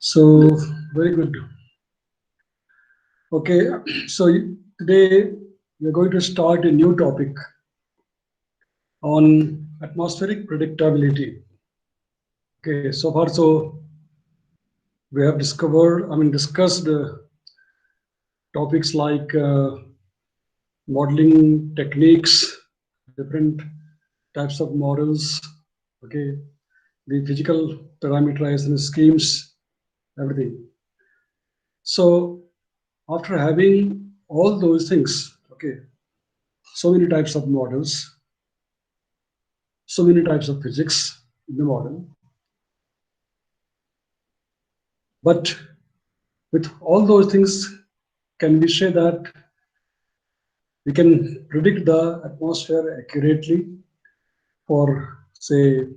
So, very good. Okay, so today we're going to start a new topic on atmospheric predictability. Okay, so far, so we have discussed topics like modeling techniques, different types of models, okay, the physical parameterization schemes, everything. So, after having all those things, okay, so many types of models, so many types of physics in the model. But with all those things, can we say that we can predict the atmosphere accurately for, say,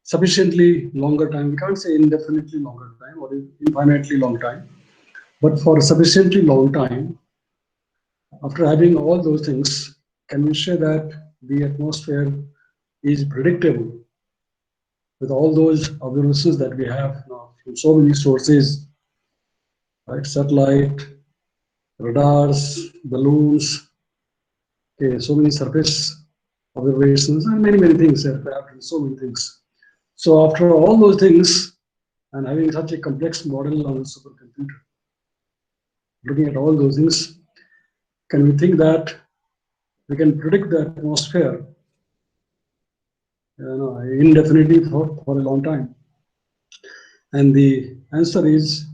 sufficiently longer time? We can't say indefinitely longer time or infinitely long time, but for sufficiently long time, after having all those things, can we say that the atmosphere is predictable with all those observations that we have now from so many sources, right? Satellite, radars, balloons, okay, so many surface observations, and many things, aircraft, and so many things. So after all those things, and having such a complex model on a supercomputer, looking at all those things, can we think that we can predict the atmosphere, indefinitely for a long time? And the answer is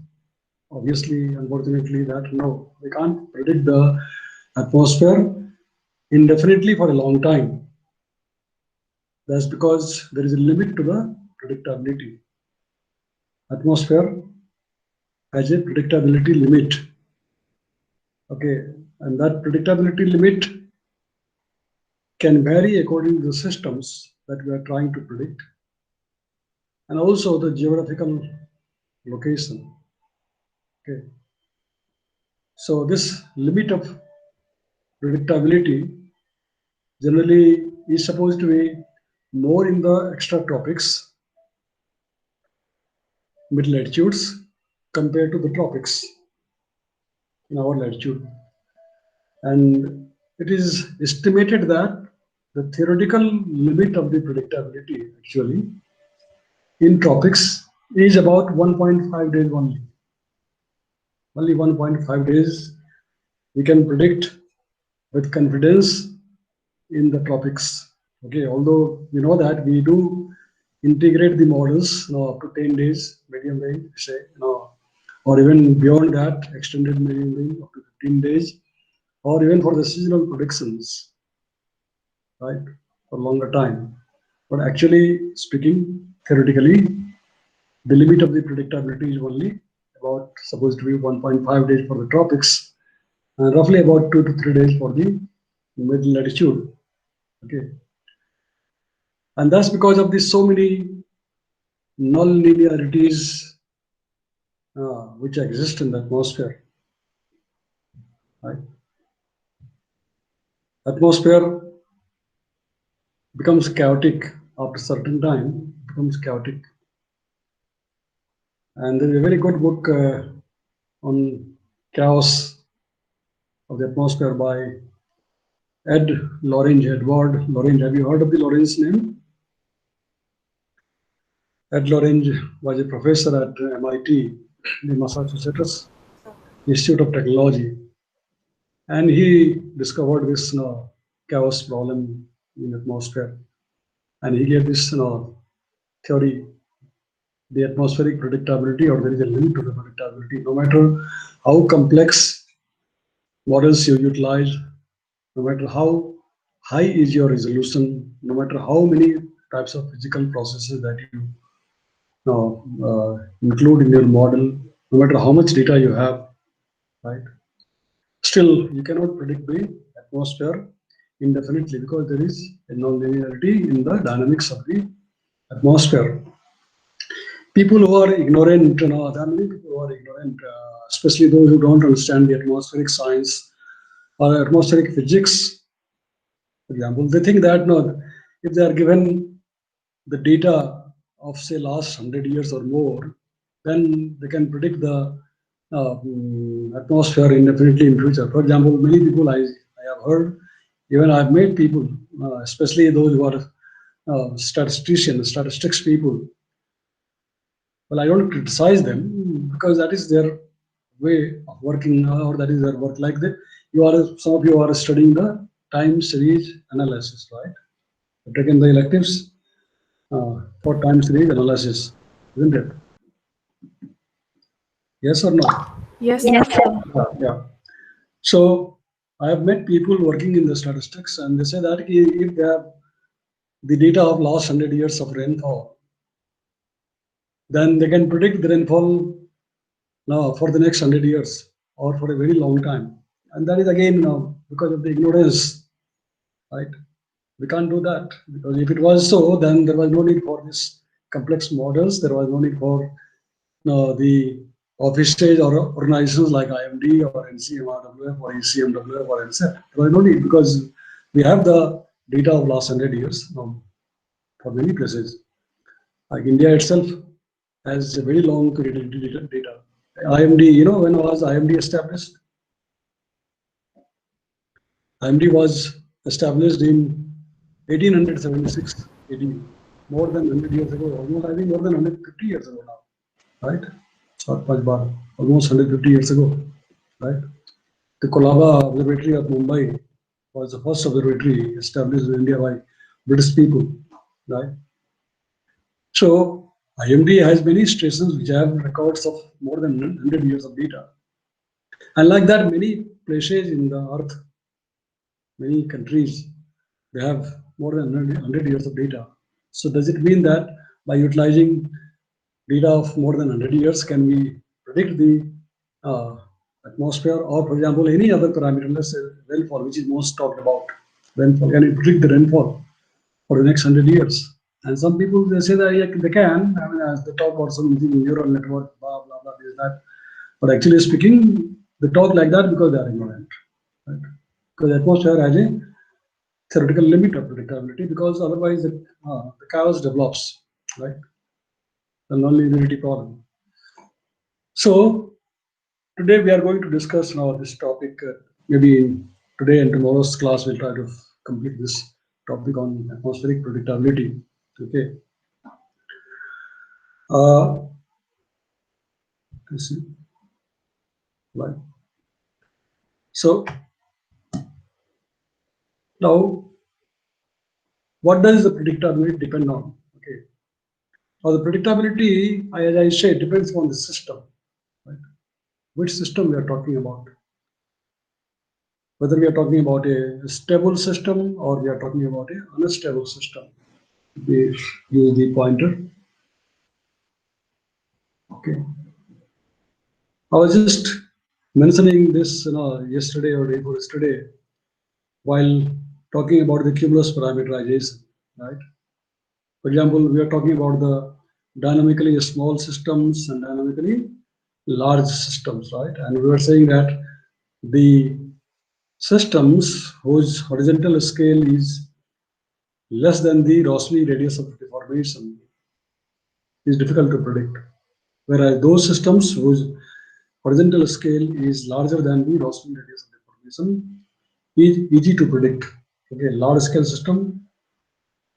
obviously, unfortunately, that no, we can't predict the atmosphere indefinitely for a long time. That's because there is a limit to the predictability. Atmosphere has a predictability limit. Okay, and that predictability limit can vary according to the systems that we are trying to predict, and also the geographical location. Okay, so this limit of predictability generally is supposed to be more in the extratropics, mid latitudes, compared to the tropics in our latitude. And it is estimated that the theoretical limit of the predictability actually in tropics is about 1.5 days only. Only 1.5 days we can predict with confidence in the tropics. Okay, although you know that we do integrate the models up to 10 days, medium range, say, or even beyond that, extended medium range up to 15 days, or even for the seasonal predictions, right, for longer time. But actually speaking, theoretically, the limit of the predictability is only about supposed to be 1.5 days for the tropics and roughly about 2 to 3 days for the mid latitude. Okay, and that's because of these so many non-linearities which exist in the atmosphere. Right? Atmosphere becomes chaotic after a certain time. Becomes chaotic, and there is a very good book on chaos of the atmosphere by Edward Lorange. Have you heard of the Lorange name? Ed Lorange was a professor at MIT, the Massachusetts Institute of Technology, and he discovered this chaos problem in the atmosphere, and he gave this theory, the atmospheric predictability, or there is a limit to the predictability. No matter how complex models you utilize, no matter how high is your resolution, no matter how many types of physical processes that you include in your model, no matter how much data you have, right? Still, you cannot predict the atmosphere indefinitely because there is a non-linearity in the dynamics of the atmosphere. People who are ignorant, there are many people who are ignorant, especially those who don't understand the atmospheric science or atmospheric physics, for example, they think that no, if they are given the data of say last 100 years or more, then they can predict the atmosphere indefinitely in future. For example, many people I have heard, even I've met people, especially those who are statisticians, statistics people. Well, I don't criticize them because that is their way of working, or that is their work. Like that, some of you are studying the time series analysis, right? You've taken the electives for time series analysis, isn't it? Yes or no? Yes, Yes, sir. sir. Yeah. So I have met people working in the statistics, and they say that if they have the data of last 100 years of rainfall, then they can predict the rainfall now for the next 100 years or for a very long time. And that is again because of the ignorance, right? We can't do that because if it was so, then there was no need for this complex models. There was no need for the offices or organizations like IMD or NCMRWF or ECMWF or NCEP. There was no need because we have the data of last 100 years for many places. Like India itself has a very long period data. IMD, when was IMD established? IMD was established in 1876 AD, more than 100 years ago, almost I think more than 150 years ago now, right? Almost 150 years ago, right? The Colaba Observatory of Mumbai was the first observatory established in India by British people, right? So IMD has many stations which have records of more than 100 years of data. And like that, many places in the earth, many countries, they have more than 100 years of data. So does it mean that by utilizing data of more than 100 years, can we predict the atmosphere, or for example, any other parameter, let's say rainfall, which is most talked about, rainfall, can we predict the rainfall for the next 100 years? And some people, they say that yeah, they can, I mean, as they talk about something, neural network, blah, blah, blah, this, that. But actually speaking, they talk like that because they are ignorant, right? Because atmosphere has a theoretical limit of predictability, because otherwise the chaos develops, right? The nonlinearity problem. So today we are going to discuss now this topic. Maybe today and tomorrow's class we'll try to complete this topic on atmospheric predictability. Okay. Let's see. Right. So now, what does the predictability depend on? Okay. Now the predictability, as I said, depends on the system. Right? Which system we are talking about? Whether we are talking about a stable system or we are talking about an unstable system. We use the pointer. Okay. I was just mentioning this, yesterday or day before yesterday, while talking about the cumulus parameterization, right? For example, we are talking about the dynamically small systems and dynamically large systems, right? And we were saying that the systems whose horizontal scale is less than the Rossby radius of deformation is difficult to predict, whereas those systems whose horizontal scale is larger than the Rossby radius of deformation is easy to predict. Okay, large scale system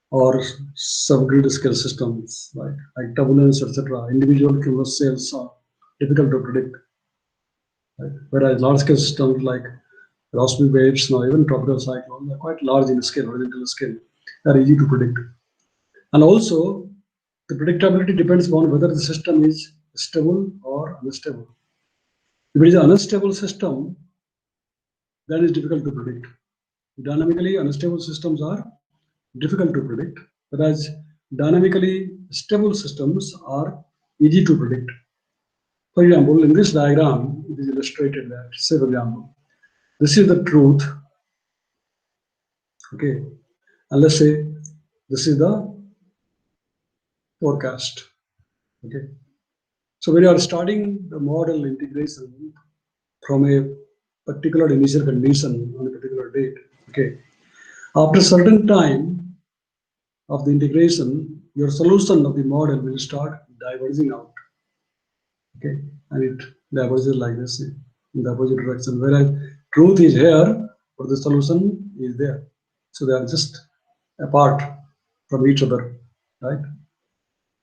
or subgrid scale systems, right? Like turbulence, etc. Individual cumulus cells are difficult to predict, right? Whereas large scale systems like Rossby waves, now even tropical cyclones are quite large in scale, horizontal scale. They are easy to predict. And also, the predictability depends on whether the system is stable or unstable. If it is an unstable system, then it's difficult to predict. Dynamically unstable systems are difficult to predict, whereas dynamically stable systems are easy to predict. For example, in this diagram, it is illustrated that, say for example, this is the truth, okay, and let's say this is the forecast, okay. So when you are starting the model integration from a particular initial condition on a particular date, okay, after a certain time of the integration, your solution of the model will start diverging out. Okay, and it diverges like this in the opposite direction. Whereas truth is here, but the solution is there. So they are just apart from each other, right?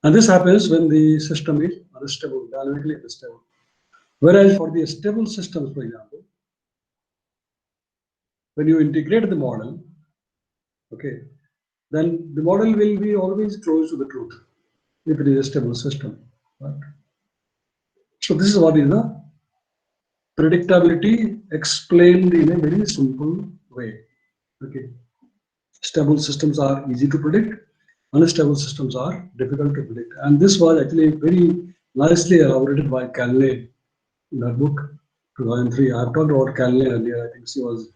And this happens when the system is unstable, dynamically unstable. Whereas for the stable systems, for example, when you integrate the model, okay, then the model will be always close to the truth if it is a stable system. Right? So this is what is the predictability explained in a very simple way. Okay, stable systems are easy to predict, unstable systems are difficult to predict, and this was actually very nicely elaborated by Calney in her book 2003. I have talked about Calney earlier. I think she was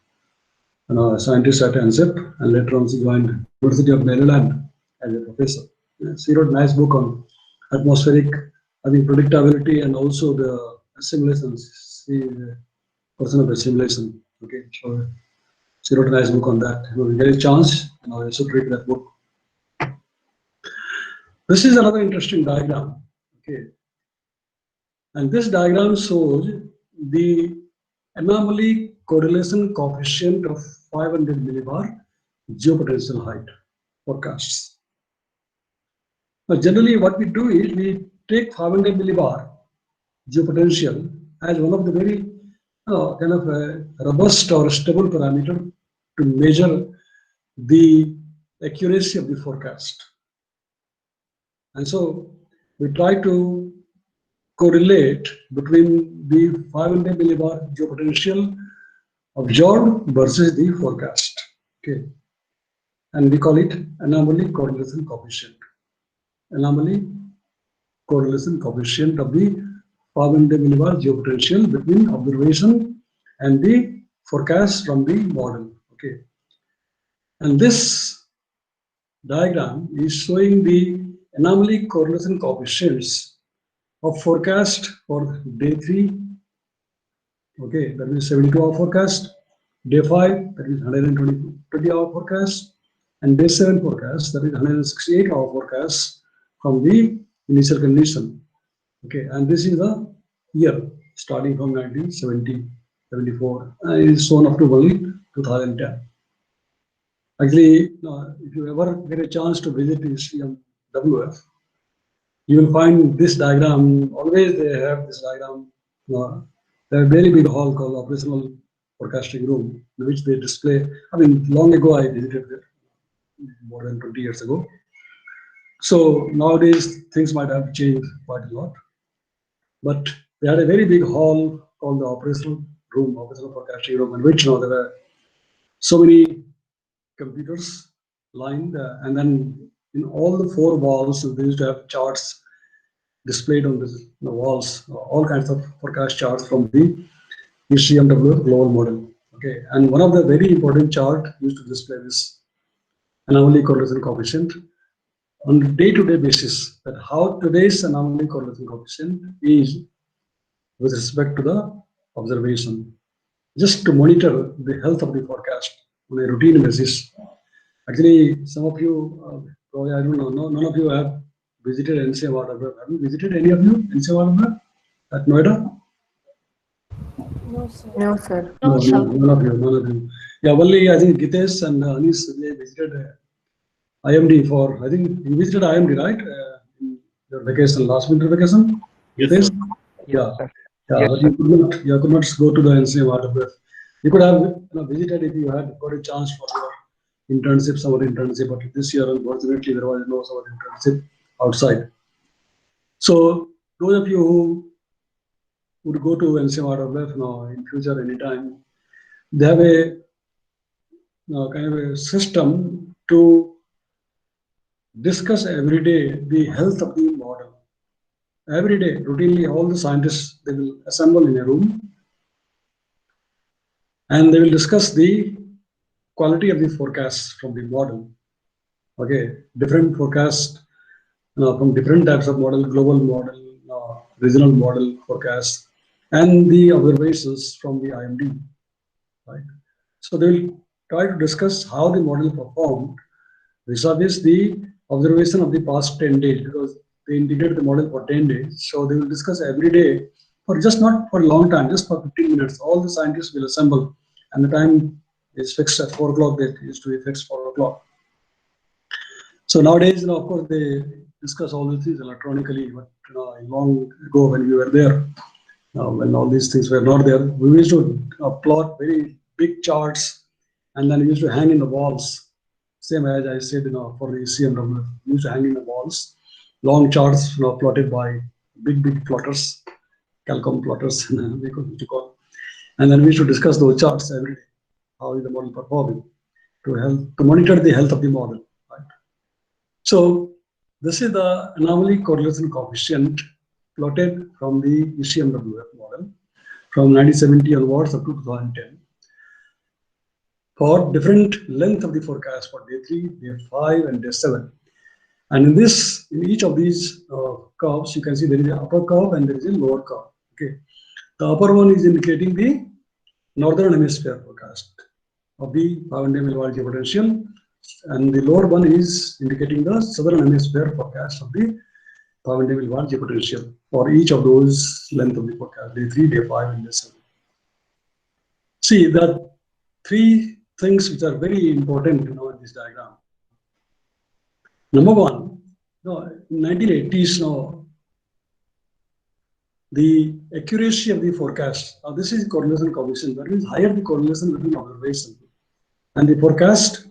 a scientist at ANSEP, and later on she joined University of Maryland as a professor. She wrote a nice book on atmospheric, I think, predictability and also the assimilations. She is a person of assimilation. Okay, so she wrote a nice book on that. If you get a chance, you should read that book. This is another interesting diagram. Okay, and this diagram shows the anomaly correlation coefficient of 500 millibar geopotential height forecasts. Now, generally, what we do is we take 500 millibar geopotential as one of the very kind of robust or stable parameter to measure the accuracy of the forecast. And so we try to correlate between the 500 millibar geopotential observed versus the forecast. Okay, and we call it anomaly correlation coefficient. Anomaly correlation coefficient of the 500 millibar geopotential between observation and the forecast from the model. Okay, and this diagram is showing the anomaly correlation coefficients of forecast for day 3. Okay, that is 72-hour forecast. Day 5, that is 120-hour forecast, and day 7 forecast, that is 168-hour forecast from the initial condition. Okay, and this is the year starting from 1970, 74, and it is shown up to only 2010. Actually, if you ever get a chance to visit WF, you will find this diagram. Always they have this diagram. They have a very big hall called operational forecasting room, in which they display. I mean, long ago I visited there, more than 20 years ago. So nowadays things might have changed quite a lot. But they had a very big hall called the operational room, operational forecasting room, in which there were so many computers lined, and then in all the 4 walls they used to have charts displayed on the walls, all kinds of forecast charts from the ECMWF global model. Okay, and one of the very important chart used to display this anomaly correlation coefficient on a day-to-day basis, that how today's anomaly correlation coefficient is with respect to the observation, just to monitor the health of the forecast on a routine basis. Actually, some of you, probably, I don't know, none of you have visited NCR. Have you visited any of you NCR at Noida? No, sir. No, sir. No, sir. None of you, none of you. Yeah, only I think Gitesh and Anis, they visited IMD for, I think you visited IMD, right? In your vacation, last winter vacation? Yes, Gitesh? sir. Yeah. Sir. Yeah, Yes, but sir. you could not go to the NCR. You could have visited if you had got a chance for your internship, summer internship, but this year, unfortunately, there was no summer internship outside. So, those of you who would go to NCR now in future anytime, they have a kind of a system to discuss every day the health of the model. Every day, routinely, all the scientists, they will assemble in a room and they will discuss the quality of the forecasts from the model. Okay, different forecasts from different types of model, global model, regional model forecasts, and the observations from the IMD. Right. So they will try to discuss how the model performed vis-a-vis the observation of the past 10 days, because they integrate the model for 10 days. So they will discuss every day for just not for a long time, just for 15 minutes. All the scientists will assemble, and the time is fixed at 4 o'clock. That used to be fixed 4 o'clock. So nowadays, of course, they discuss all these things electronically. But long ago, when we were there, when all these things were not there, we used to plot very big charts, and then we used to hang in the walls. Same as I said, for the CMW, we used to hang in the walls, long charts, plotted by big plotters, Calcom plotters, we could call. And then we should discuss those charts every day. How is the model performing to monitor the health of the model, right? So this is the anomaly correlation coefficient plotted from the ECMWF model from 1970 onwards up to 2010 for different length of the forecast for day 3, day 5, and day 7. And in each of these curves, you can see there is an upper curve and there is a lower curve. Okay, the upper one is indicating the northern hemisphere forecast of the 500 milliwatt geopotential, and the lower one is indicating the southern hemisphere forecast of the 500 milliwatt geopotential for each of those length of the forecast, day 3, day 5, and day 7. See that three things which are very important in this diagram. Number one, in 1980s, the accuracy of the forecast. Now this is correlation coefficient. That means higher the correlation between observation and the forecast,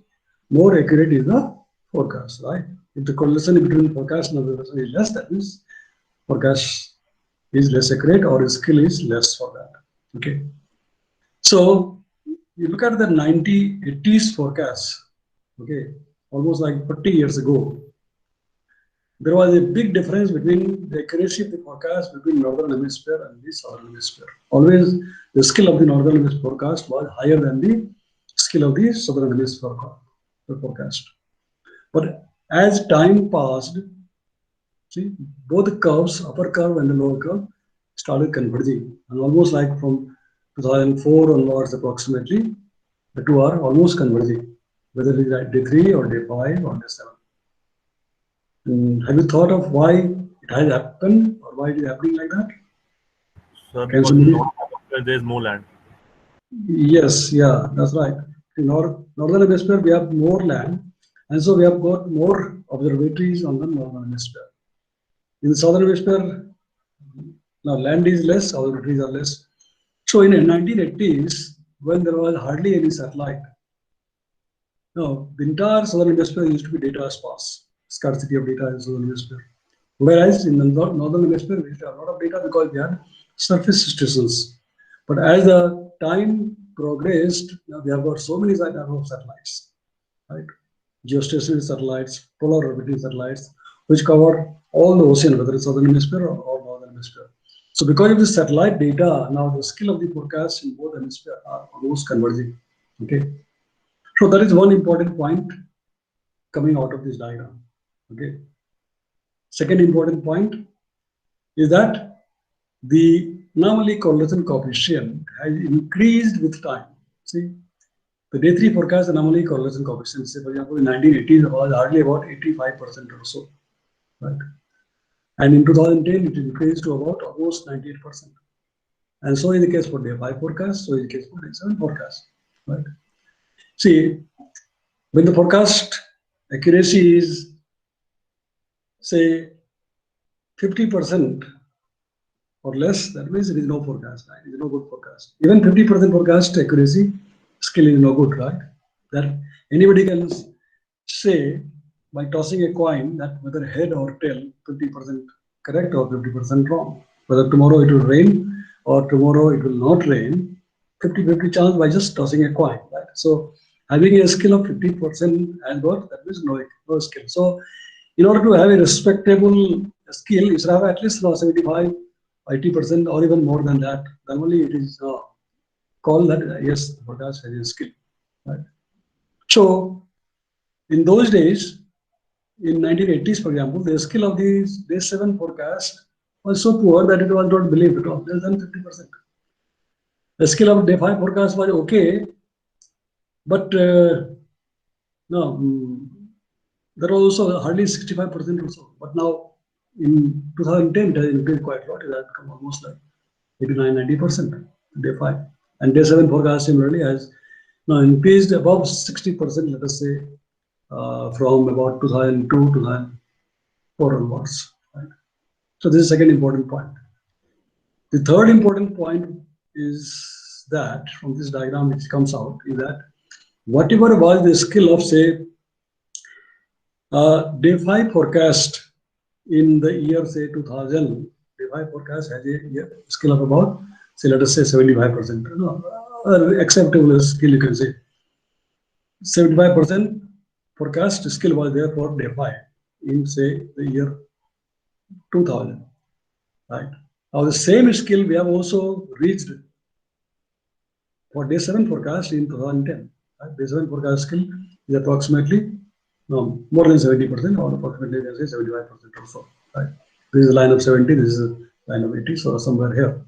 more accurate is the forecast, right? If the correlation between forecast and observation is less, that means forecast is less accurate or skill is less for that. Okay. So you look at the 1980s forecast, okay, almost like 40 years ago, there was a big difference between the accuracy of the forecast between northern hemisphere and the southern hemisphere. Always the skill of the northern hemisphere forecast was higher than the skill of the southern hemisphere forecast. But as time passed, see, both the curves, upper curve and the lower curve, started converging, and almost like from 2004 onwards approximately, the two are almost converging, whether it is at day 3 or day 5 or day 7. Have you thought of why it has happened or why it is happening like that? Sir, because there is more land. Yes, yeah, that's right. In northern hemisphere, we have more land, and so we have got more observatories on the northern hemisphere. In the southern hemisphere, now land is less, observatories are less. So in the 1980s, when there was hardly any satellite, the entire southern hemisphere used to be data sparse, scarcity of data in southern hemisphere. Whereas in the northern hemisphere, we used to have a lot of data because we had surface stations. But as the time progressed, we have got so many types of satellites, right? Geostationary satellites, polar orbiting satellites, which cover all the ocean, whether it's southern hemisphere or northern hemisphere. So because of the satellite data, now the skill of the forecast in both hemispheres are almost converging. Okay. So that is one important point coming out of this diagram. Okay. Second important point is that the anomaly correlation coefficient has increased with time. See, the day 3 forecast anomaly correlation coefficient, say for example, in 1980s was hardly about 85% or so, right? And in 2010, it increased to about almost 98%. And so is the case for day 5 forecast, so is the case for day 7 forecast, right? See, when the forecast accuracy is, say, 50% or less, that means it is no forecast, right? It is no good forecast. Even 50% forecast accuracy skill is no good, right? That anybody can say by tossing a coin that whether head or tail, 50% correct or 50% wrong. Whether tomorrow it will rain or tomorrow it will not rain, 50-50 chance by just tossing a coin, right? So having a skill of 50% and got, that means no skill. So in order to have a respectable skill, you should have at least 75, 80% or even more than that. Then only it is called that yes, the forecast has a skill, right? So in those days, in 1980s, for example, the skill of the day 7 forecast was so poor that it was not believed at all, less than 50%. The skill of day 5 forecast was okay, but no, there was also hardly 65% or so. But now in 2010 it has increased quite a lot. It has become almost like 89-90% day 5. And day 7 forecast similarly has now increased above 60%, let us say, from about 2002 to 2004 onwards. Right? So this is the second important point. The third important point is that from this diagram which comes out is that whatever was the skill of, say, day 5 forecast in the year, say, 2000, day 5 forecast has a skill of about, say, let us say 75%. Acceptable skill, you can say. 75% forecast skill was there for day 5 in, say, the year 2000. Right? Now, the same skill we have also reached for day 7 forecast in 2010. Right? Day 7 forecast skill is approximately more than 70%, or approximately, you can say 75% or so. Right? This is a line of 70, this is a line of 80, so somewhere here,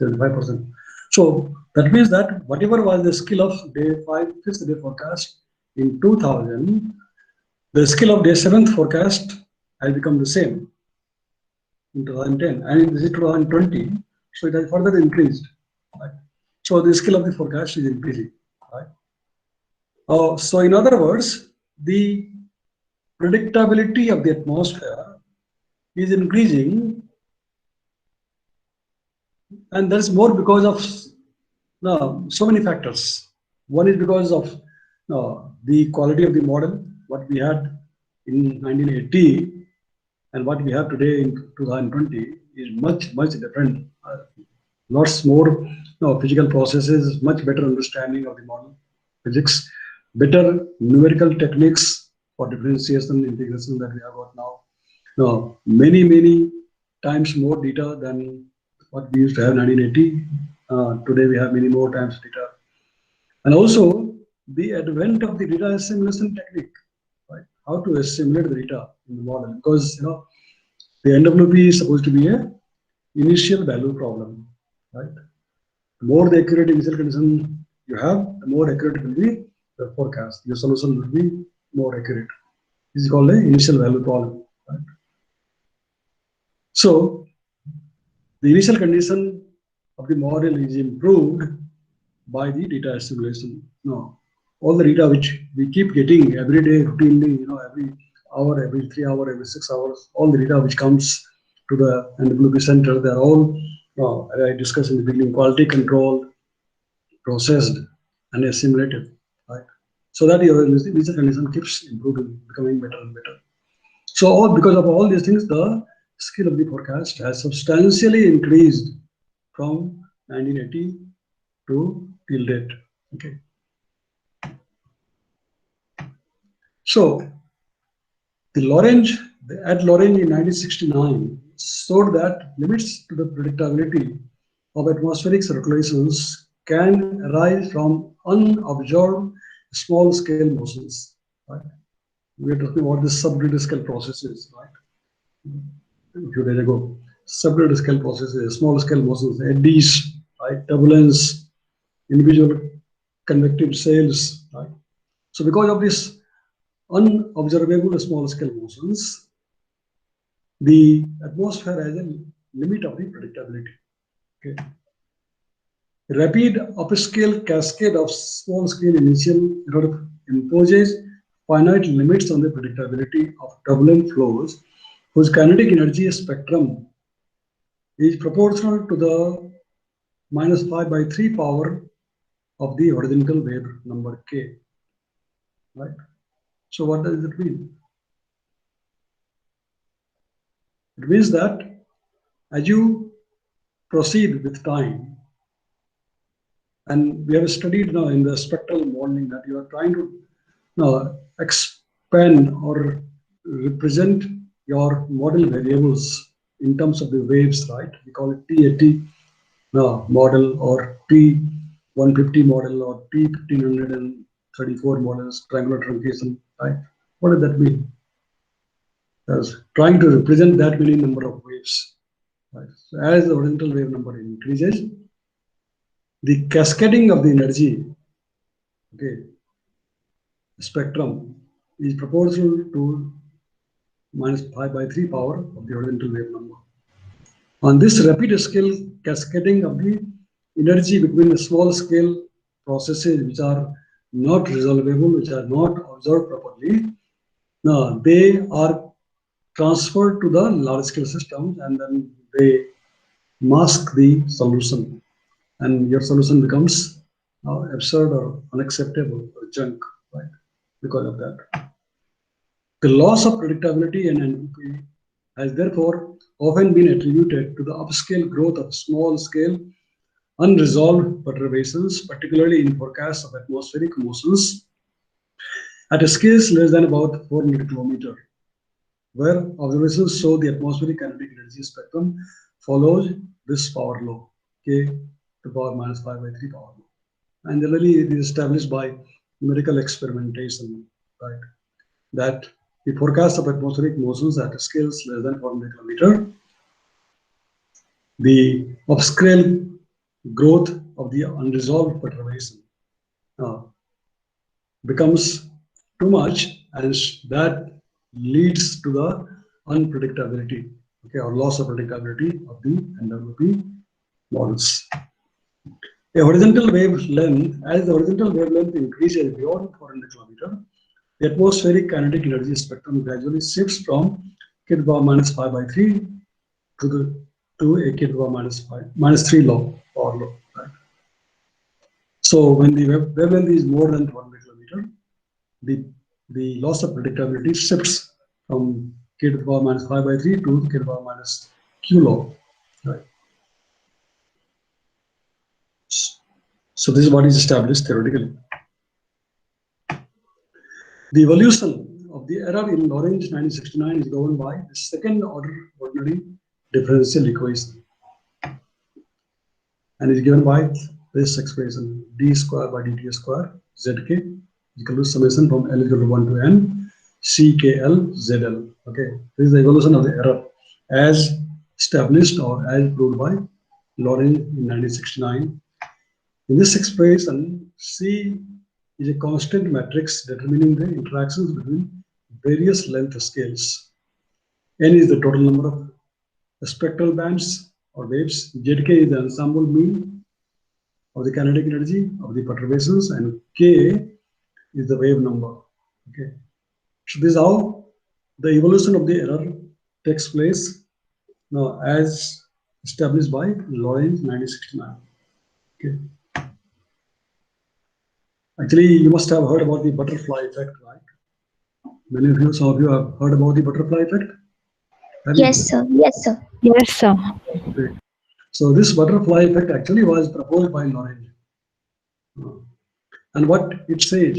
75%. So that means that whatever was the skill of day 5, 5th day forecast in 2000, the skill of day 7th forecast has become the same in 2010, and this is 2020, so it has further increased. Right? So the skill of the forecast is increasing. Right? So in other words, the predictability of the atmosphere is increasing, and that's more because of so many factors. One is because of the quality of the model, what we had in 1980 and what we have today in 2020 is much, much different. Lots more physical processes, much better understanding of the model physics, better numerical techniques for differentiation, integration that we have got now. Many, many times more data than what we used to have in 1980. Today we have many more times data. And also the advent of the data assimilation technique, right? How to assimilate the data in the model, because the NWP is supposed to be a initial value problem, right? The more the accurate initial condition you have, the more accurate will be the forecast. Your solution will be more accurate. This is called an initial value problem. Right? So the initial condition of the model is improved by the data assimilation. All the data which we keep getting every day routinely, every hour, every 3 hours, every 6 hours, all the data which comes to the NWP center, they're all, as I discussed in the beginning, quality control, processed and assimilated, right? So that your initial condition keeps improving, becoming better and better. So because of all these things, the skill of the forecast has substantially increased from 1980 to till date. Okay. So the Ed Lorange in 1969 showed that limits to the predictability of atmospheric circulations can arise from unobserved small-scale motions. Right? We are talking about the subgrid scale processes, right? A few days ago, subgrid scale processes, small-scale motions, eddies, right? Turbulence, individual convective sails, right? So because of this unobservable small-scale motions, the atmosphere has a limit of the predictability. Okay. Rapid upscale cascade of small-scale initial error imposes finite limits on the predictability of turbulent flows whose kinetic energy spectrum is proportional to the -5/3 power of the horizontal wave number k. Right? So what does it mean? It means that as you proceed with time, and we have studied now in the spectral modeling that you are trying to expand or represent your model variables in terms of the waves, right? We call it T80 model or T150 model or T1534 models, triangular truncation, right? What does that mean? That's trying to represent that many number of waves. Right? So as the horizontal wave number increases, the cascading of the energy, okay, spectrum is proportional to minus pi by 3 power of the horizontal wave number. On this rapid scale cascading of the energy between small scale processes which are not resolvable, which are not observed properly, now they are transferred to the large scale systems, and then they mask the solution, and your solution becomes absurd or unacceptable or junk, right? Because of that. The loss of predictability and entropy has therefore often been attributed to the upscale growth of small-scale unresolved perturbations, particularly in forecasts of atmospheric motions at a scale less than about 400 km, where observations show the atmospheric kinetic energy spectrum follows this power law, k to the power minus 5 by 3 power law. And generally it is established by numerical experimentation, right? That the forecast of atmospheric motions at scales less than 400 km, the upscale growth of the unresolved perturbation becomes too much, and that leads to the unpredictability, okay, or loss of predictability of the NWP models. A horizontal wavelength, as the horizontal wavelength increases beyond 400 km, the atmospheric kinetic energy spectrum gradually shifts from k to the power minus 5 by 3 to a k to the power minus 3 law or law. Right? So when the wavelength is more than 100 km, the loss of predictability shifts from k to the power minus 5 by 3 to k to the power minus q law. Right? So this is what is established theoretically. The evolution of the error in Lorentz 1969 is governed by the second order ordinary differential equation, and is given by this expression d square by dt square zk equal to summation from L equal to 1 to n ckl zl. Okay, this is the evolution of the error as established or as proved by Lorentz in 1969. In this expression, C is a constant matrix determining the interactions between various length scales. N is the total number of spectral bands or waves. Zk is the ensemble mean of the kinetic energy of the perturbations, and K is the wave number. Okay, so this is how the evolution of the error takes place now, as established by Lorentz 1969. Okay. Actually, you must have heard about the butterfly effect, right? Many of you, some of you have heard about the butterfly effect? Yes, sir. Yes, sir. Yes, sir. Okay. So this butterfly effect actually was proposed by Lorentz. And what it says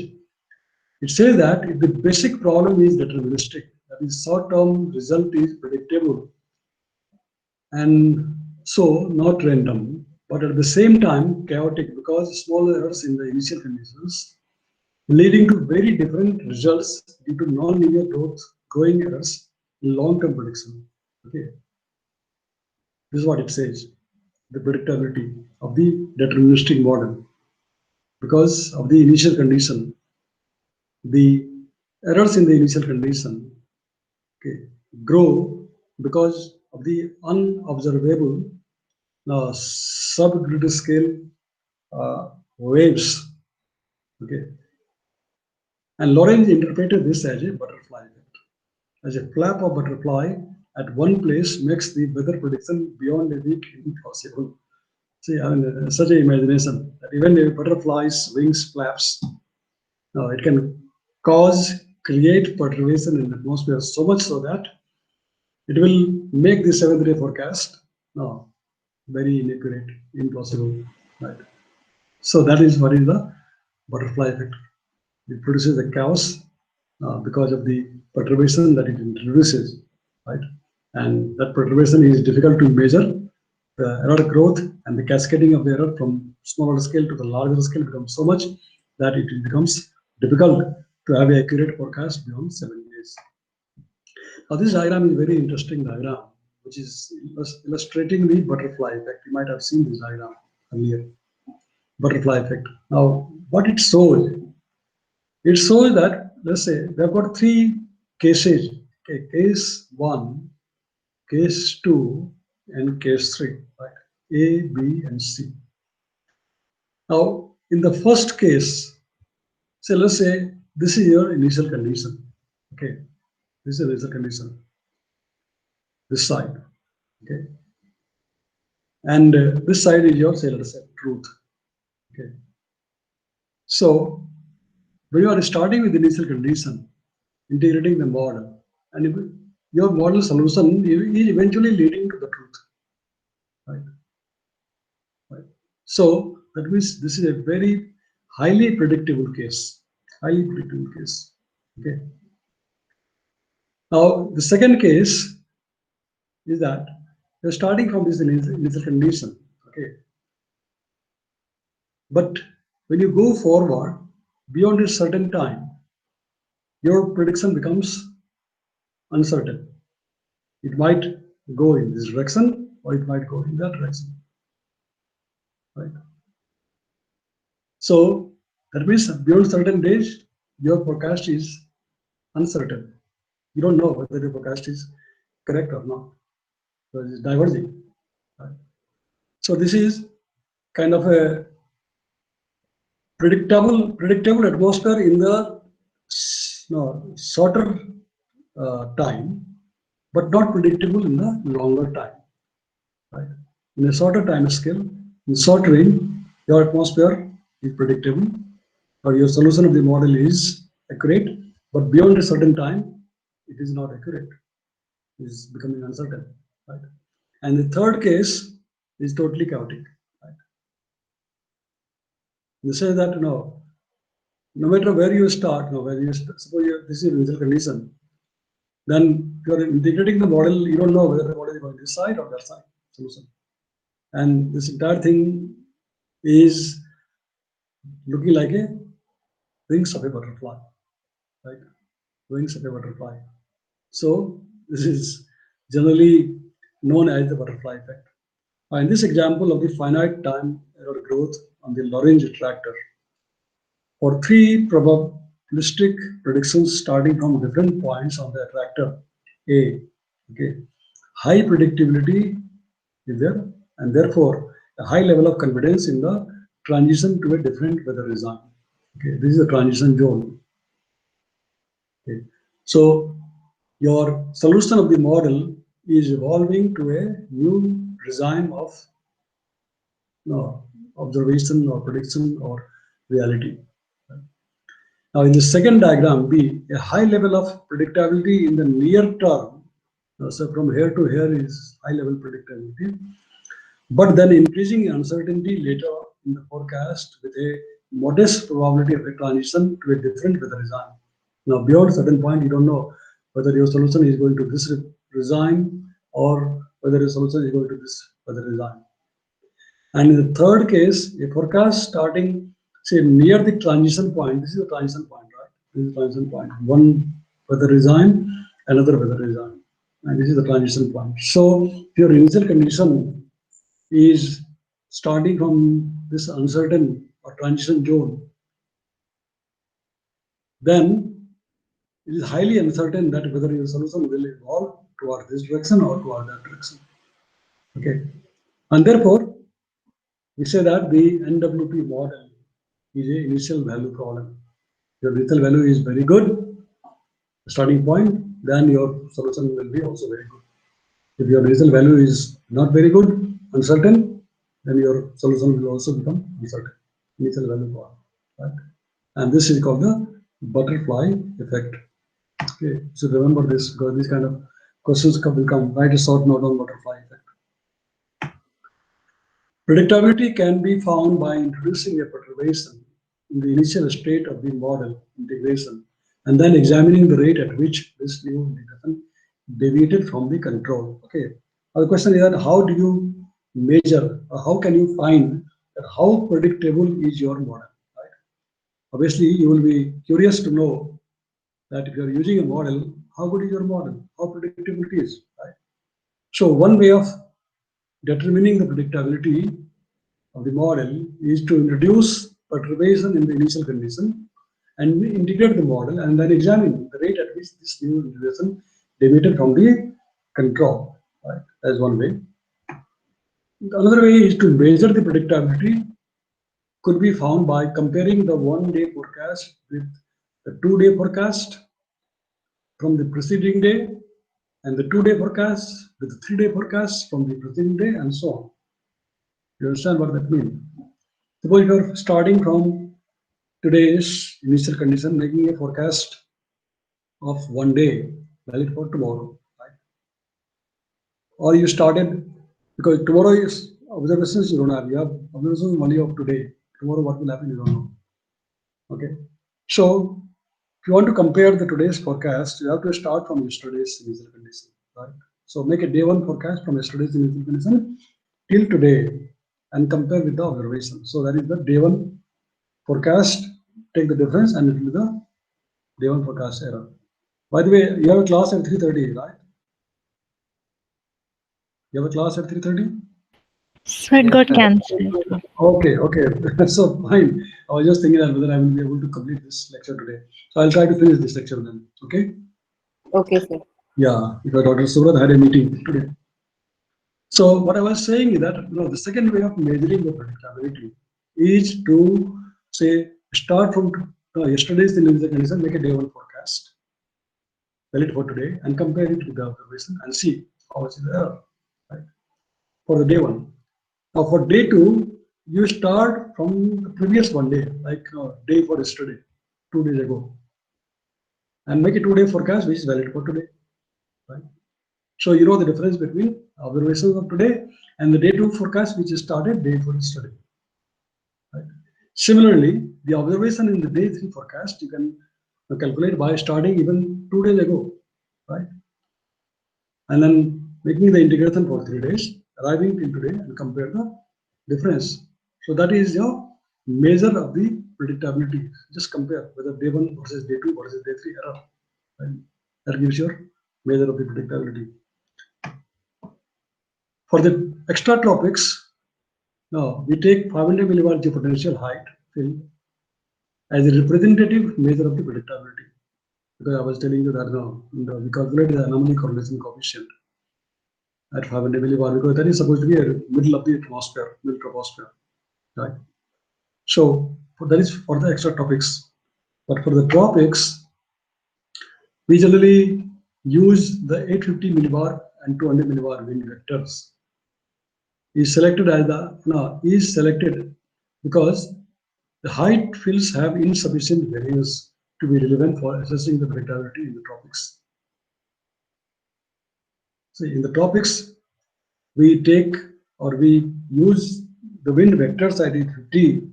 that if the basic problem is deterministic, that is short-term result is predictable and so not random, but at the same time chaotic because small errors in the initial conditions leading to very different results due to non-linear growing errors in long-term prediction. Okay, this is what it says: the predictability of the deterministic model because of the initial condition, the errors in the initial condition, okay, grow because of the unobservable subgrid scale waves. Okay, and Lorentz interpreted this as a butterfly effect, as a flap of butterfly at one place makes the weather prediction beyond a week impossible. See, I mean, such an imagination that even a butterfly's wings flaps, it can create perturbation in the atmosphere so much so that it will make the 7th-day forecast very inaccurate, impossible, right? So that is what is the butterfly effect. It produces a chaos because of the perturbation that it introduces, right? And that perturbation is difficult to measure. The error growth and the cascading of the error from smaller scale to the larger scale becomes so much that it becomes difficult to have an accurate forecast beyond 7 days. Now this diagram is a very interesting diagram, which is illustrating the butterfly effect. You might have seen this diagram earlier. Butterfly effect. Now, what it shows that, let's say, they've got three cases Okay, case 1, case 2, and case 3, right? A, B, and C. Now, in the first case, so let's say this is your initial condition. Okay, this is the initial condition. This side, okay, and this side is your, say, let's say, truth. Okay, so when you are starting with the initial condition, integrating the model, and if your model solution is eventually leading to the truth, right? Right. So that means this is a very highly predictable case. Highly predictable case. Okay. Now the second case is that you're starting from this initial condition. Okay. But when you go forward beyond a certain time, your prediction becomes uncertain. It might go in this direction or it might go in that direction. Right. So that means beyond certain days, your forecast is uncertain. You don't know whether the forecast is correct or not. So it is diverging. Right? So this is kind of a predictable atmosphere in the shorter time, but not predictable in the longer time. Right? In a shorter time scale, in short range, your atmosphere is predictable, or your solution of the model is accurate, but beyond a certain time, it is not accurate. It is becoming uncertain. Right? And the third case is totally chaotic. Right? You say that no matter where you start, suppose this is initial condition, then you are integrating the model. You don't know whether the model is going this side or that side solution, and this entire thing is looking like a wings of a butterfly, right? Wings of a butterfly. So this is generally known as the butterfly effect. In this example of the finite time error growth on the Lorentz attractor, for 3 probabilistic predictions starting from different points on the attractor A, okay, high predictability is there, and therefore a high level of confidence in the transition to a different weather regime. Okay, this is the transition zone. Okay, so your solution of the model is evolving to a new regime of observation or prediction or reality. Now, in the second diagram, B, a high level of predictability in the near term. So from here to here is high level predictability, but then increasing uncertainty later in the forecast with a modest probability of a transition to a different weather regime. Now, beyond a certain point, you don't know whether your solution is going to this regime or whether your solution is going to this weather regime. And in the third case, a forecast starting, say, near the transition point. This is the transition point, right? This is the transition point. One weather regime, another weather regime. And this is the transition point. So your initial condition is starting from this uncertain or transition zone. Then it is highly uncertain that whether your solution will evolve toward this direction or toward that direction. Okay. And therefore, we say that the NWP model is an initial value problem. Your initial value is very good, starting point, then your solution will be also very good. If your initial value is not very good, uncertain, then your solution will also become uncertain. Initial value problem, right? And this is called the butterfly effect. Okay, so remember this because these kind of questions will come. Write a short note on butterfly effect. Predictability can be found by introducing a perturbation in the initial state of the model integration and then examining the rate at which this new integration deviated from the control. Okay. Now the question is that how do you measure or how can you find that how predictable is your model? Right? Obviously, you will be curious to know that if you are using a model, how good is your model? How predictable it is, right? So one way of determining the predictability of the model is to introduce perturbation in the initial condition and integrate the model and then examine the rate at which this new integration deviated from the control, right? That's one way. Another way is to measure the predictability could be found by comparing the 1-day forecast with the 2-day forecast from the preceding day, and the 2-day forecast with the 3-day forecast from the preceding day, and so on. You understand what that means? Suppose you're starting from today's initial condition, making a forecast of 1 day valid for tomorrow, right? Or you started, because tomorrow is observations you don't have. You have observations only of today. Tomorrow what will happen you don't know. Okay. So if you want to compare the today's forecast, you have to start from yesterday's initial condition, right? So make a day 1 forecast from yesterday's initial condition till today and compare with the observation. So that is the day 1 forecast. Take the difference and it will be the day 1 forecast error. By the way, you have a class at 3:30, right? You have a class at 3:30? So it got cancelled. Okay, so fine. I was just thinking that whether I will be able to complete this lecture today. So I'll try to finish this lecture then. Okay? Okay, sir. Yeah, because Dr. Surat had a meeting today. So what I was saying is that the second way of measuring the predictability is to say start from yesterday's initial condition, make a day 1 forecast valid for today, and compare it with the observation and see how much is the error, right? For the day 1. Now for day 2, you start from the previous 1 day, like day for yesterday, 2 days ago, and make a 2-day forecast which is valid for today, right? So you know the difference between observations of today and the day 2 forecast which is started day for yesterday, right? Similarly, the observation in the day 3 forecast you can calculate by starting even 2 days ago, right? And then making the integration for 3 days, arriving till today, and compare the difference. So that is your measure of the predictability. Just compare whether day 1 versus day 2 versus day 3 error. And that gives your measure of the predictability. For the extra topics, now we take 500 millibar geopotential height fill as a representative measure of the predictability. Because I was telling you that we calculate the anomaly correlation coefficient at 500 millibar because that is supposed to be a middle of the atmosphere, middle troposphere, right? So that is for the extra topics. But for the tropics, we generally use the 850 millibar and 200 millibar wind vectors. Is selected as is selected because the height fields have insufficient variance to be relevant for assessing the predictability in the tropics. So in the tropics, we take or we use the wind vectors at 850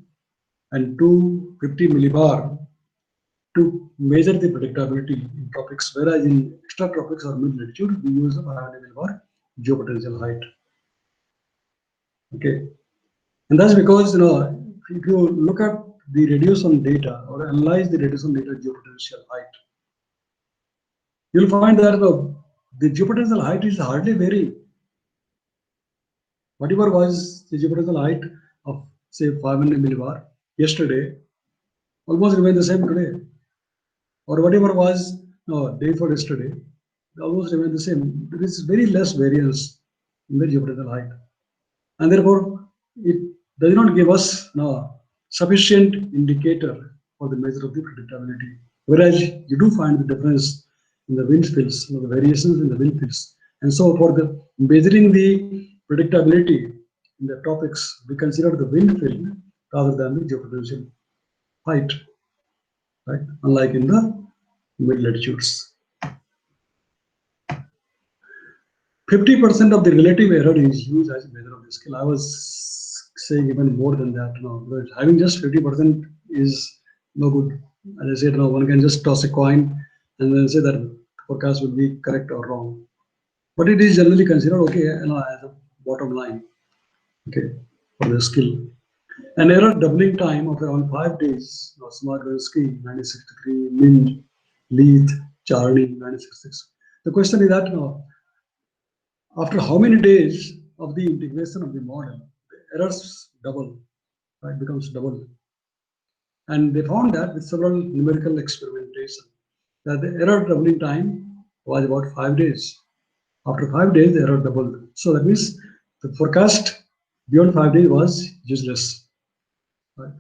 and 250 millibar to measure the predictability in tropics, whereas in extratropics or mid-latitude, we use the 500 millibar geopotential height. Okay, and that's because if you look at the radiation data or analyze the radiation data geopotential height, you'll find that the geopotential height is hardly varying. Whatever was the geopotential height of say 500 millibar yesterday, almost remain the same today. Or whatever was day for yesterday, almost remain the same. There is very less variance in the geopotential height, and therefore it does not give us sufficient indicator for the measure of the predictability. Whereas you do find the difference in the wind fields, the variations in the wind fields, and so for the measuring the predictability in the tropics, we consider the wind field rather than the geopotential height, right? Unlike in the mid-latitudes. 50% of the relative error is used as a measure of the skill. I was saying even more than that. But having just 50% is no good. As I said, one can just toss a coin and then say that the forecast will be correct or wrong. But it is generally considered okay, as a bottom line, okay, for the skill. An error doubling time of around 5 days. Smart-Gursky, 1963, Mind, Leith, Charney, 1966. The question is that after how many days of the integration of the model, the errors double, right? Becomes double. And they found that with several numerical experimentation, that the error doubling time was about 5 days. After 5 days, the error doubled. So that means the forecast beyond 5 days was useless. Right?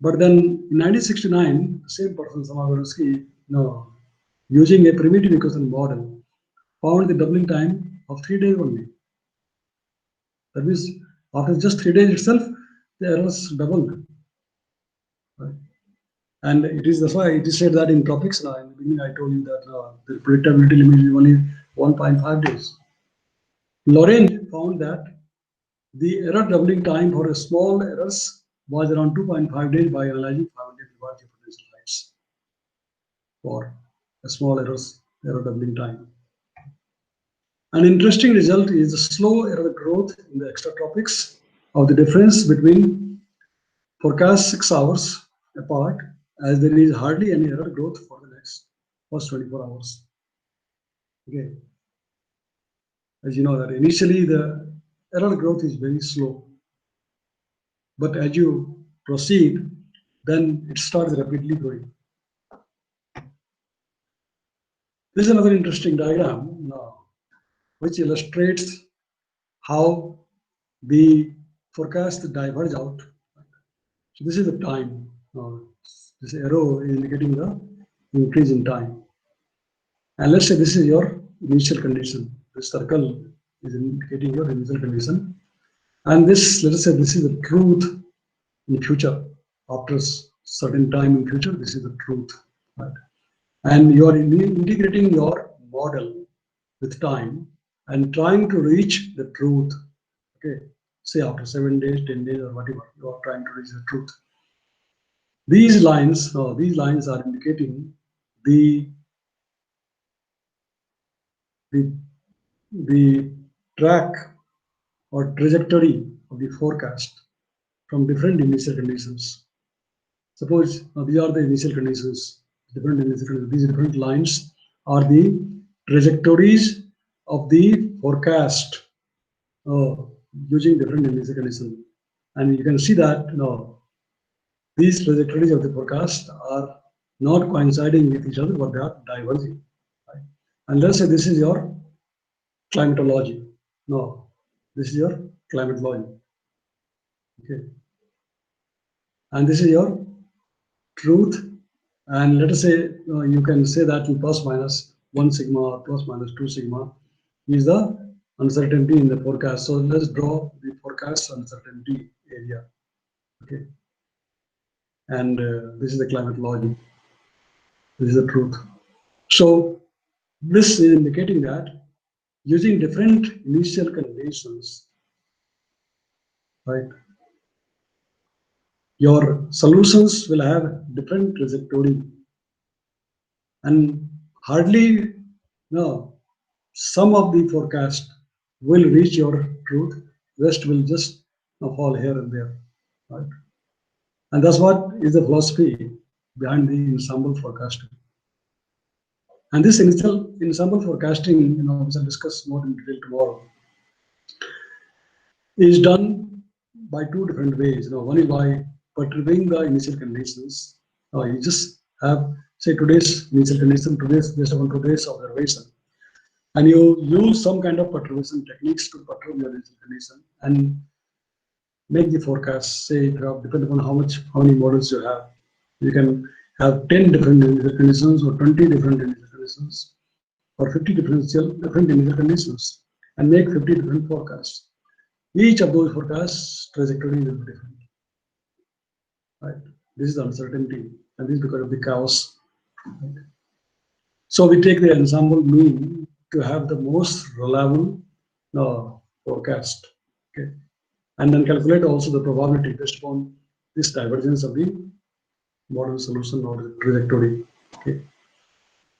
But then in 1969, the same person, Samagorowski, using a primitive equation model, found the doubling time of 3 days only. That means after just 3 days itself, the errors doubled. Right? And that's why it is said that in tropics, in the beginning I told you that the predictability limit is only 1.5 days. Lorentz found that the error doubling time for a small errors was around 2.5 days by analyzing 500 Fibonacci potential heights for a small error doubling time. An interesting result is the slow error growth in the extratropics of the difference between forecast 6 hours apart, as there is hardly any error growth for the first 24 hours. Okay. As you know that initially the error growth is very slow, but as you proceed, then it starts rapidly growing. This is another interesting diagram which illustrates how the forecast diverge out. So this is the time. This arrow is indicating the increase in time. And let's say this is your initial condition. The circle is indicating your initial condition. And this, let us say this is the truth in future. After certain time in future, this is the truth. Right? And you are integrating your model with time and trying to reach the truth. Okay, say after 7 days, 10 days, or whatever, you are trying to reach the truth. These lines are indicating the track or trajectory of the forecast from different initial conditions. Suppose these are the initial conditions, different initial conditions. These different lines are the trajectories of the forecast using different initial conditions. And you can see that these trajectories of the forecast are not coinciding with each other, but they are diverging. Right? And let's say this is your climatology. No, this is your climatology. Okay. And this is your truth. And let us say you can say that plus minus 1 sigma or plus minus 2 sigma is the uncertainty in the forecast. So let's draw the forecast uncertainty area. Okay. And this is the climatology. This is the truth. So this is indicating that using different initial conditions, right, your solutions will have different trajectory, and hardly some of the forecast will reach your truth, rest will just fall here and there, right? And that's what is the philosophy behind the ensemble forecasting. And this initial ensemble forecasting, we shall discuss more in detail tomorrow, is done by two different ways. One is by perturbing the initial conditions. You just have, say, today's initial condition, based upon today's observation, and you use some kind of perturbation techniques to perturb your initial condition and make the forecast. Say, depending on how many models you have, you can have 10 different initial conditions or 20 different initial conditions or 50 different initial conditions, and make 50 different forecasts. Each of those forecasts trajectory will be different. Right? This is the uncertainty, and this is because of the chaos. Right? So we take the ensemble mean to have the most reliable forecast. Okay, and then calculate also the probability based upon this divergence of the model solution or the trajectory. Okay,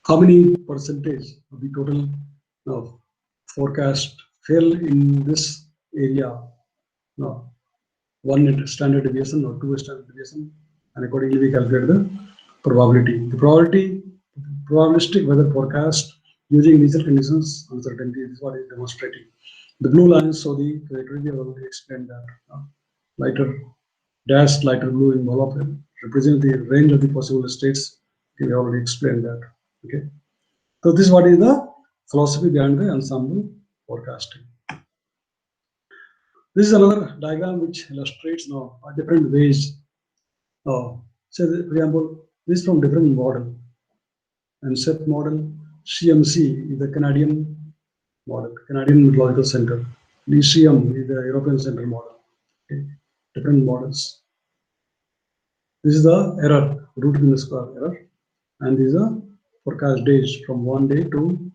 how many percentage of the total forecast fell in this area? No, 1 standard deviation or 2 standard deviation, and accordingly we calculate the probability. The probabilistic weather forecast using initial conditions uncertainty is what is demonstrating. The blue lines show the trajectory. We have already explained that. Lighter blue in all of them represent the range of the possible states Okay, we already explained that. Okay, so this is what is the philosophy behind the ensemble forecasting. This is another diagram which illustrates now different ways. Say, for example, this is from different model. NCEP model, CMC is the Canadian model, Canadian Meteorological Center. DCM is the European Center model. Okay, different models. This is the error, root mean square error, and these are forecast days from 1 day to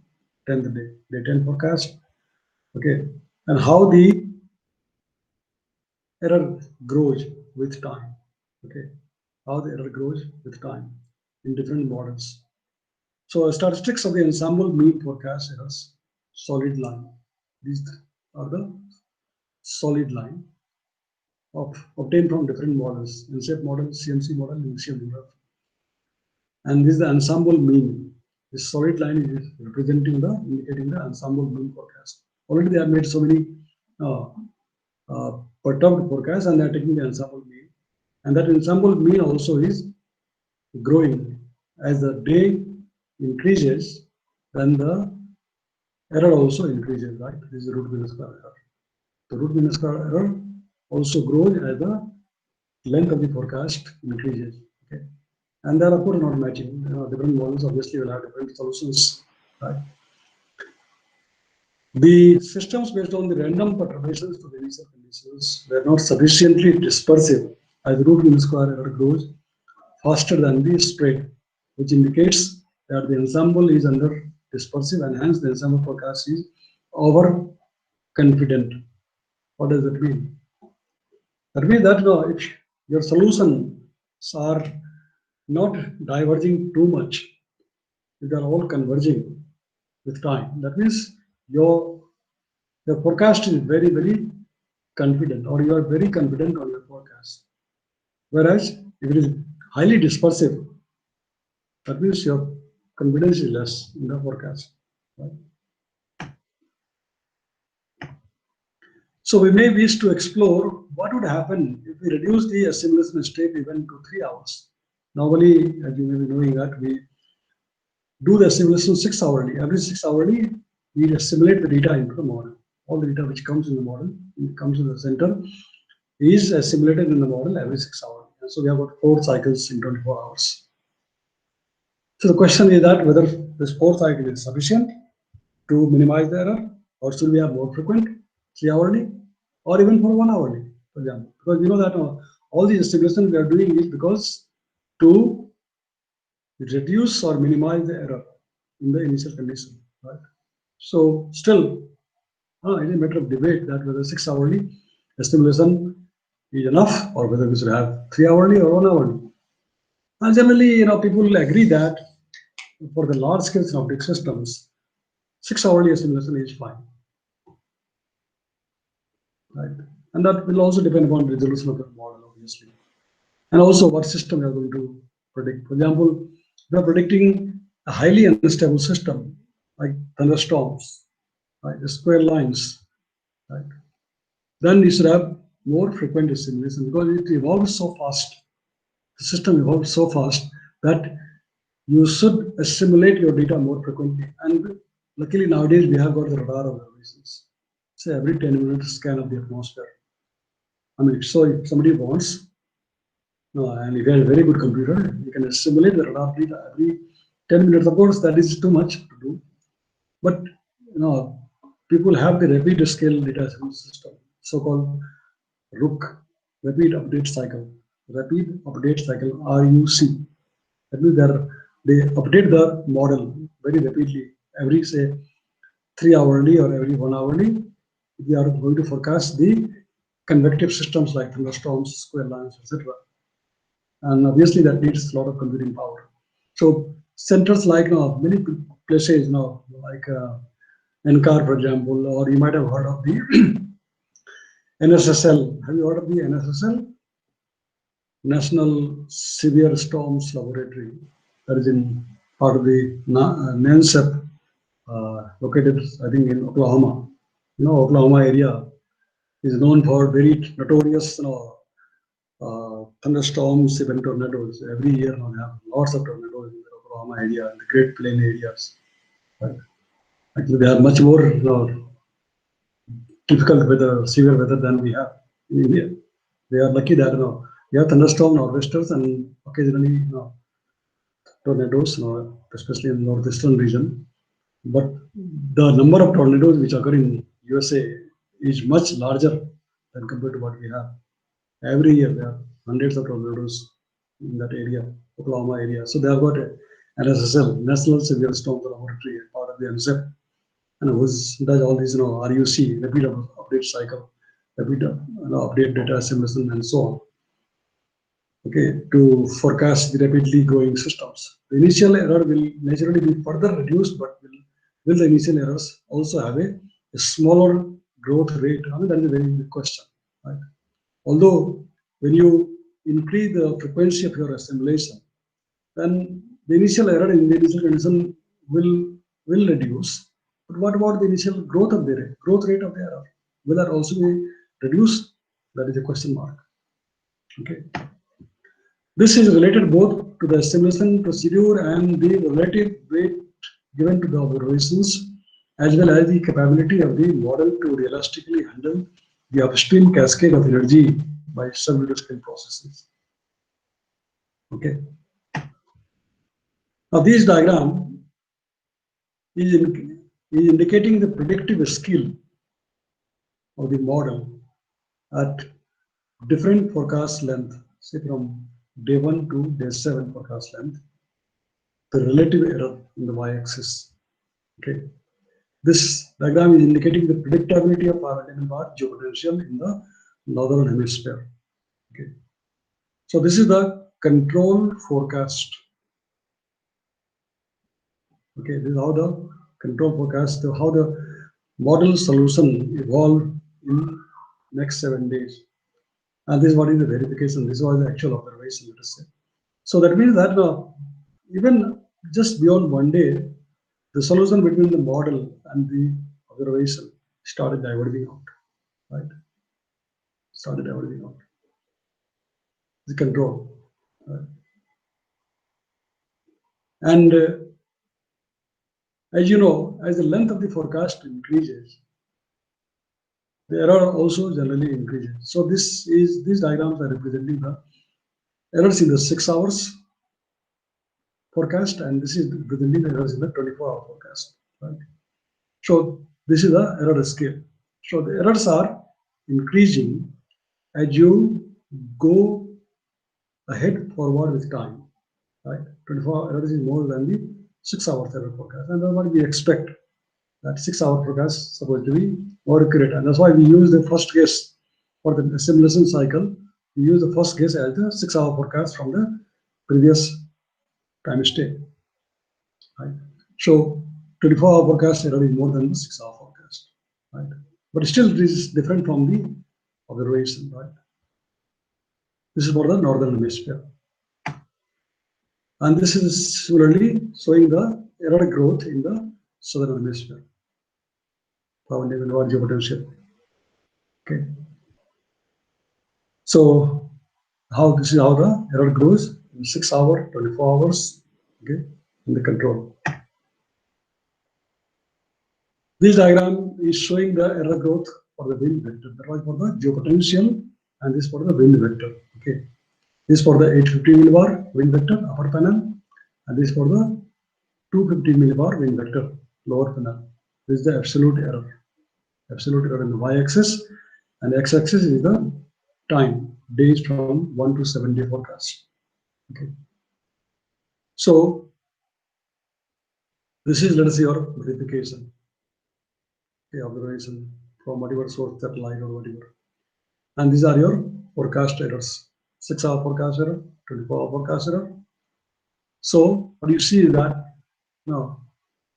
10th day, day 10 forecast. Okay, and how the error grows with time. Okay, how the error grows with time in different models. So statistics of the ensemble mean forecast errors, solid line. These are the solid line obtained from different models, NCEP model, CMC model, DCM model. And this is the ensemble mean. This solid line is representing the, indicating the ensemble mean forecast. Already they have made so many perturbed forecasts, and they are taking the ensemble mean. And that ensemble mean also is growing as the day increases, then the error also increases, right? This is the root mean square error. The root mean square error also grows as the length of the forecast increases. Okay, and there are of course not matching. Different models obviously will have different solutions, right? The systems based on the random perturbations to the initial conditions were not sufficiently dispersive as the root mean square error grows faster than the straight, which indicates that the ensemble is under dispersive, and hence the ensemble forecast is overconfident. What does that mean? That means that if your solutions are not diverging too much, if they are all converging with time, that means your forecast is very, very confident, or you are very confident on your forecast. Whereas if it is highly dispersive, that means your confidence is less in the forecast. Right? So we may wish to explore what would happen if we reduce the assimilation step even to 3 hours. Normally, as you may be knowing that, we do the assimilation 6 hourly. Every 6 hourly, we assimilate the data into the model. All the data which comes in the model, it comes to the center, is assimilated in the model every 6 hours. And so we have got 4 cycles in 24 hours. So the question is that whether this 4 cycle is sufficient to minimize the error, or should we have more frequent, 3 hourly, or even for 1 hourly, for example. Because you know that all these estimations we are doing is because to reduce or minimize the error in the initial condition, right? So still, it is a matter of debate that whether 6 hourly estimation is enough, or whether we should have 3 hourly or 1 hourly. And generally, people agree that for the large scale synoptic systems, 6 hourly estimation is fine, right? And that will also depend upon the resolution of the model, obviously, and also what system you are going to predict. For example, if you are predicting a highly unstable system like thunderstorms, right, the square lines, right, then you should have more frequent assimilation, because it evolves so fast. The system evolves so fast that you should assimilate your data more frequently. And luckily nowadays we have got the radar observations. Say every 10 minutes scan of the atmosphere. I mean, so if somebody wants, and if you have a very good computer, you can assimilate the radar data every 10 minutes. Of course, that is too much to do. But people have the rapid scale data assimilation system, so-called RUC, rapid update cycle. Rapid update cycle, RUC. That means they update the model very rapidly every, say, 3 hourly or every 1 hourly. We are going to forecast the convective systems like thunderstorms, square lines, etc. And obviously that needs a lot of computing power. So centers like many places like NCAR, for example, or you might have heard of the NSSL. Have you heard of the NSSL? National Severe Storms Laboratory. That is in part of the NCEP, located, I think, in Oklahoma. Oklahoma area is known for very notorious thunderstorms, even tornadoes. Every year we have lots of tornadoes in the Oklahoma area, the Great Plain areas. Right? Actually, they are much more difficult weather, severe weather than we have in India. They are lucky that we have thunderstorm, nor'westers, and occasionally tornadoes, especially in northeastern region. But the number of tornadoes which occur in USA is much larger than compared to what we have. Every year there are hundreds of tornadoes in that area, Oklahoma area. So they have got a NSSL, National Severe Storm Laboratory, part of the NSEP, and who does all these, RUC, rapid update cycle, rapid update data assimilation, and so on. Okay, to forecast the rapidly growing systems. The initial error will naturally be further reduced, but will the initial errors also have a smaller growth rate? I mean, that is a very big question. Right? Although when you increase the frequency of your assimilation, then the initial error in the initial condition will reduce. But what about the initial growth of the growth rate of the error? Will that also be reduced? That is a question mark. Okay. This is related both to the assimilation procedure and the relative weight given to the observations, as well as the capability of the model to realistically handle the upstream cascade of energy by sub-scale processes. Okay. Now, this diagram is indicating the predictive skill of the model at different forecast length, say from day 1 to day 7 forecast length, the relative error in the y-axis. Okay. This diagram is indicating the predictability of our geopotential in the northern hemisphere. Okay. So this is the control forecast. Okay, this is how the control forecast, how the model solution evolved in next 7 days. And this is what is the verification. This was the actual observation, let us say. So that means that even just beyond 1 day, the solution between the model and the observation started diverging out, right? Started diverging out. The control. Right? And as you know, as the length of the forecast increases, the error also generally increases. So these diagrams are representing the errors in the 6 hours forecast, and this is representing the errors in the 24-hour forecast. Right? So this is the error scale. So the errors are increasing as you go ahead forward with time. Right? 24-hour errors is more than the 6-hour error forecast, and that's what we expect. That 6-hour forecast is supposed to be more accurate, and that's why we use the first guess for the assimilation cycle. We use the first guess as the 6-hour forecast from the previous time state. Right? So 24-hour forecast error is more than the 6-hour forecast. Right? But still, this is different from the observation. Right? This is for the northern hemisphere, and this is similarly showing the error growth in the southern hemisphere. Geopotential. Okay. So this is how the error grows in 6 hours, 24 hours. Okay, in the control. This diagram is showing the error growth for the wind vector. That was for the geopotential, and this for the wind vector. Okay, this for the 850 millibar wind vector upper panel, and this for the 250 millibar wind vector lower panel. This is the absolute error. Absolute error in the y-axis, and x-axis is the time, days from 1 to 7 day forecast. Okay. So this is, let us say, your verification. Okay, observation from whatever source, satellite or whatever. And these are your forecast errors. 6-hour forecast error, 24-hour forecast error. So what you see is that now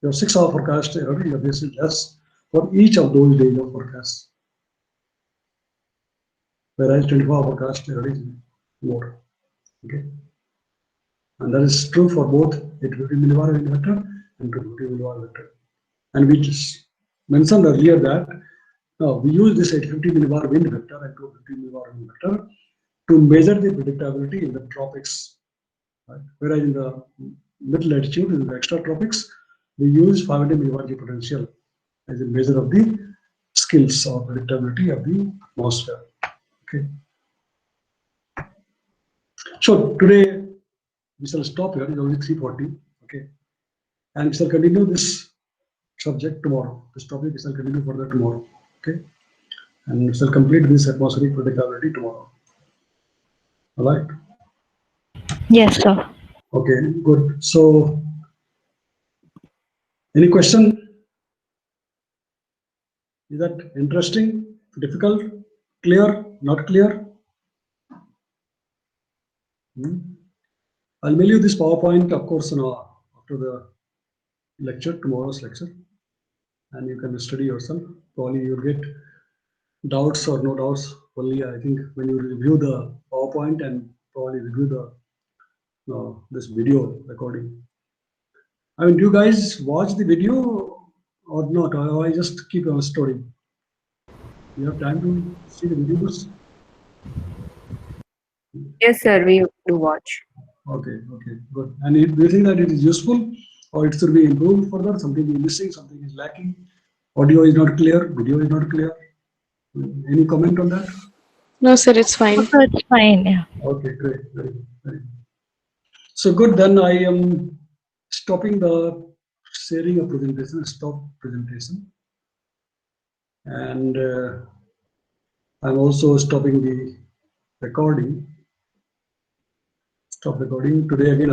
your 6-hour forecast error is obviously less for each of those days of forecast, whereas 24-hour forecast error is more. Okay, and that is true for both 850 millibar wind vector and 250 millibar vector. And we just mentioned earlier that we use this 850 millibar wind vector and 250 millibar wind vector to measure the predictability in the tropics, right? Whereas in the mid latitude in the extratropics, we use 500 milliwatt potential as a measure of the skills or predictability of the atmosphere. Okay. So today we shall stop here. It's only 3:40. Okay, and we shall continue this subject tomorrow. This topic we shall continue further tomorrow. Okay, and we shall complete this atmospheric predictability tomorrow. All right. Yes, sir. Okay, good. So, any question? Is that interesting, difficult, clear, not clear? I'll mail you this PowerPoint, of course, after the lecture, tomorrow's lecture, and you can study yourself. Probably you'll get doubts or no doubts. Only I think when you review the PowerPoint and probably review the this video recording. I mean, do you guys watch the video or not? Or I just keep on story? You have time to see the videos? Yes, sir, we do watch. Okay, okay, good. And do you think that it is useful or it should be improved further? Something is missing, something is lacking. Audio is not clear, video is not clear. Any comment on that? No, sir, it's fine. So it's fine. Yeah. Okay, great, very good, very good. So good, then I am stopping the sharing of presentation, stop presentation. And I'm also stopping the recording. Stop recording. Today again,